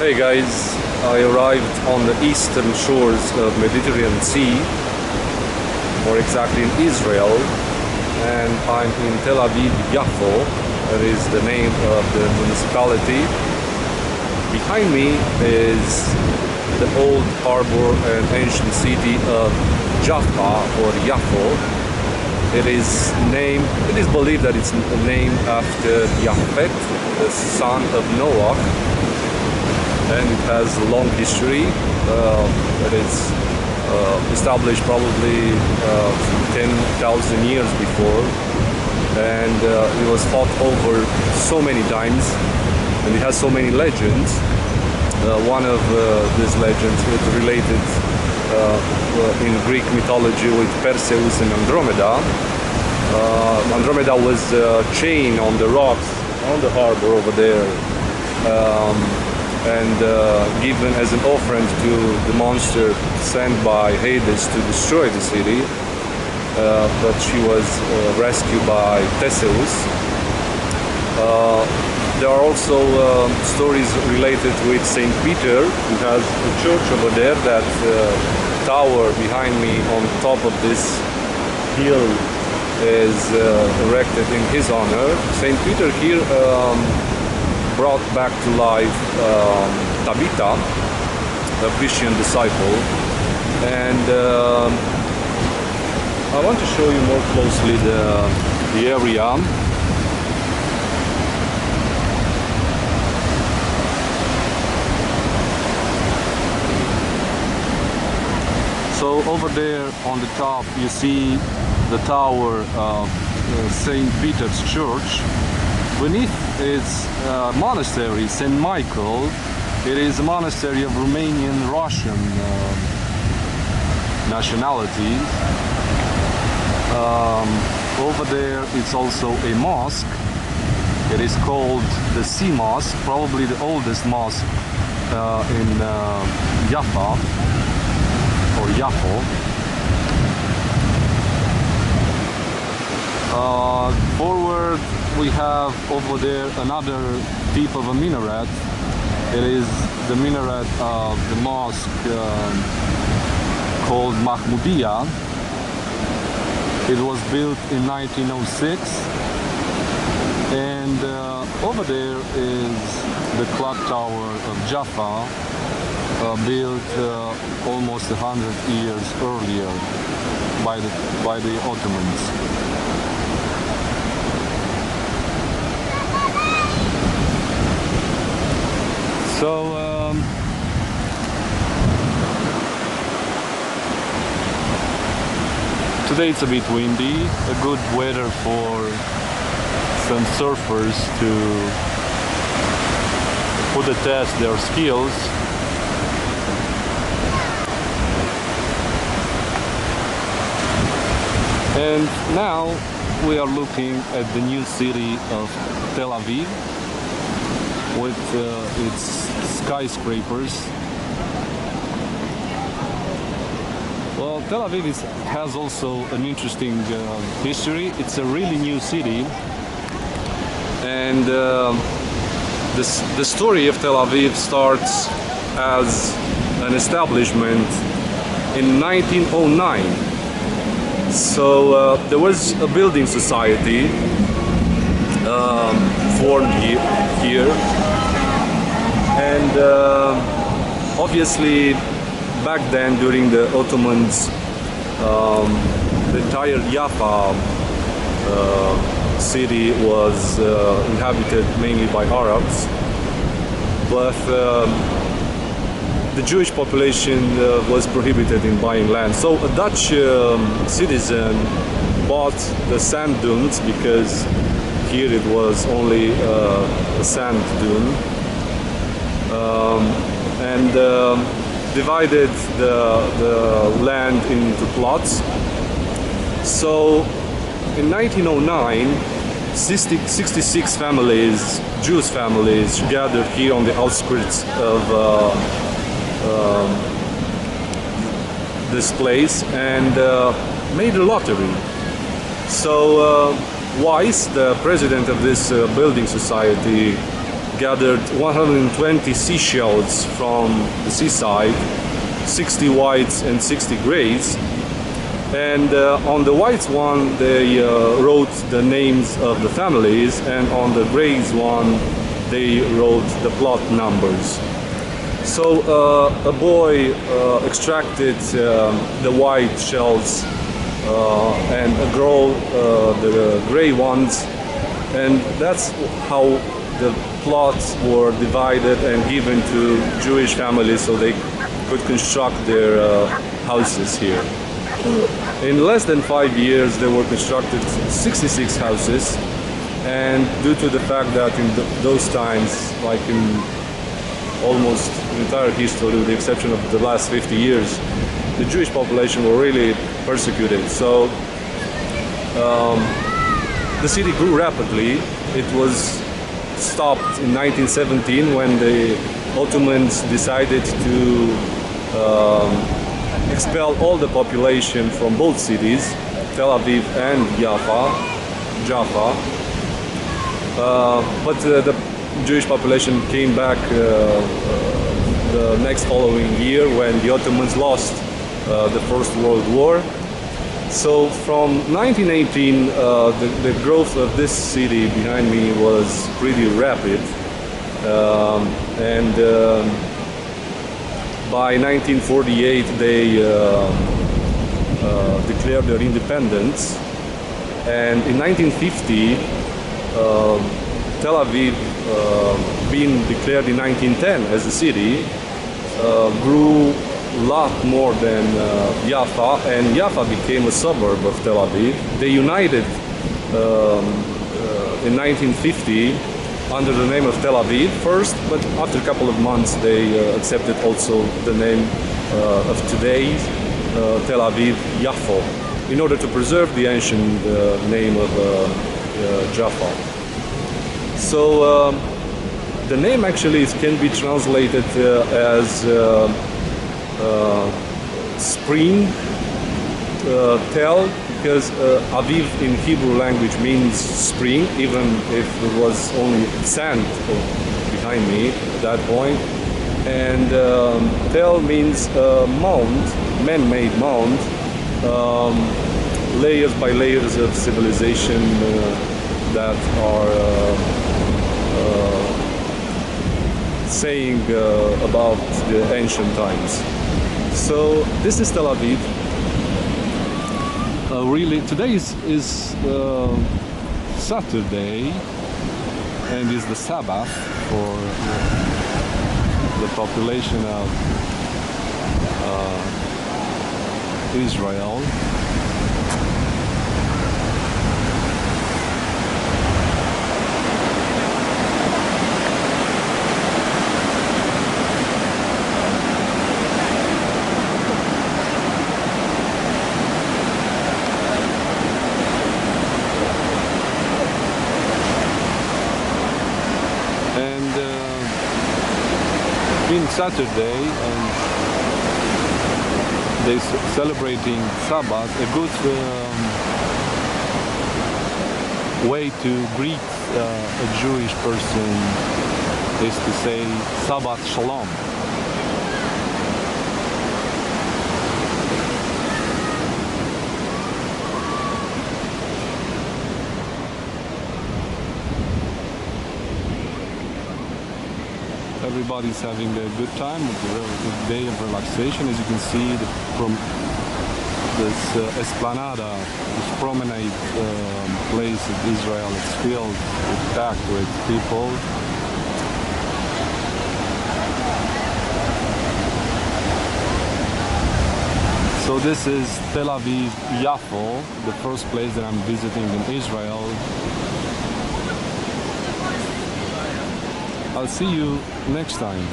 Hey guys, I arrived on the eastern shores of Mediterranean Sea, more exactly in Israel, and I'm in Tel Aviv, Yafo. That is the name of the municipality. Behind me is the old harbor and ancient city of Jaffa, or Yafo. It is believed that it's named after Yafet, the son of Noah, and it has a long history. It is established probably 10,000 years before, and it was fought over so many times, and it has so many legends. One of these legends is related in Greek mythology with Perseus and Andromeda. Andromeda was chained on the rocks on the harbor over there, and given as an offering to the monster sent by Hades to destroy the city, but she was rescued by Theseus. There are also stories related with Saint Peter, who has a church over there. That tower behind me on top of this hill is erected in his honor. Saint Peter here brought back to life Tabitha, a Christian disciple, and I want to show you more closely the area. So over there on the top you see the tower of St. Peter's Church. Beneath its monastery, St. Michael. It is a monastery of Romanian Russian nationality. Over there it's also a mosque. It is called the Sea Mosque, probably the oldest mosque in Jaffa, or Yafo. Forward we have over there another tip of a minaret. It is the minaret of the mosque called Mahmoudia. It was built in 1906, and over there is the clock tower of Jaffa, built almost 100 years earlier by the Ottomans. So today it's a bit windy, a good weather for some surfers to put to test their skills. And now we are looking at the new city of Tel Aviv, with its skyscrapers. Well, Tel Aviv has also an interesting history. It's a really new city, and the story of Tel Aviv starts as an establishment in 1909. So there was a building society formed here, and obviously back then, during the Ottomans, the entire Jaffa city was inhabited mainly by Arabs, but the Jewish population was prohibited in buying land. So a Dutch citizen bought the sand dunes, because here it was only a sand dune, and divided the land into plots. So in 1909, 66 families, Jewish families, gathered here on the outskirts of this place and made a lottery. So Weiss, the president of this building society, gathered 120 seashells from the seaside, 60 whites and 60 grays. And on the whites one, they wrote the names of the families, and on the grays one, they wrote the plot numbers. So a boy extracted the white shells and a girl the gray ones, and that's how the plots were divided and given to Jewish families so they could construct their houses here. In less than 5 years there were constructed 66 houses, and due to the fact that in those times, like in almost the entire history with the exception of the last 50 years, the Jewish population were really persecuted. So the city grew rapidly. It was stopped in 1917 when the Ottomans decided to expel all the population from both cities, Tel Aviv and Jaffa. But the Jewish population came back the next following year when the Ottomans lost the First World War. So from 1918, the growth of this city behind me was pretty rapid, and by 1948 they declared their independence, and in 1950 Tel Aviv, being declared in 1910 as a city, grew a lot more than Jaffa, and Jaffa became a suburb of Tel Aviv. They united in 1950 under the name of Tel Aviv first, but after a couple of months they accepted also the name of today, Tel Aviv Yafo, in order to preserve the ancient name of Jaffa. So the name actually can be translated as spring, Tel, because Aviv in Hebrew language means spring, even if it was only sand behind me at that point. And Tel means mound, man-made mound, layers by layers of civilization that are saying about the ancient times. So this is Tel Aviv. Really, today is Saturday, and is the Sabbath for the population of Israel. Being Saturday and they celebrating Sabbath, a good way to greet a Jewish person is to say Sabbath Shalom. Everybody's having a good time, a day of relaxation. As you can see from this esplanada, this promenade place in Israel, it's filled, it's packed with people. So this is Tel Aviv Yafo, the first place that I'm visiting in Israel. I'll see you next time.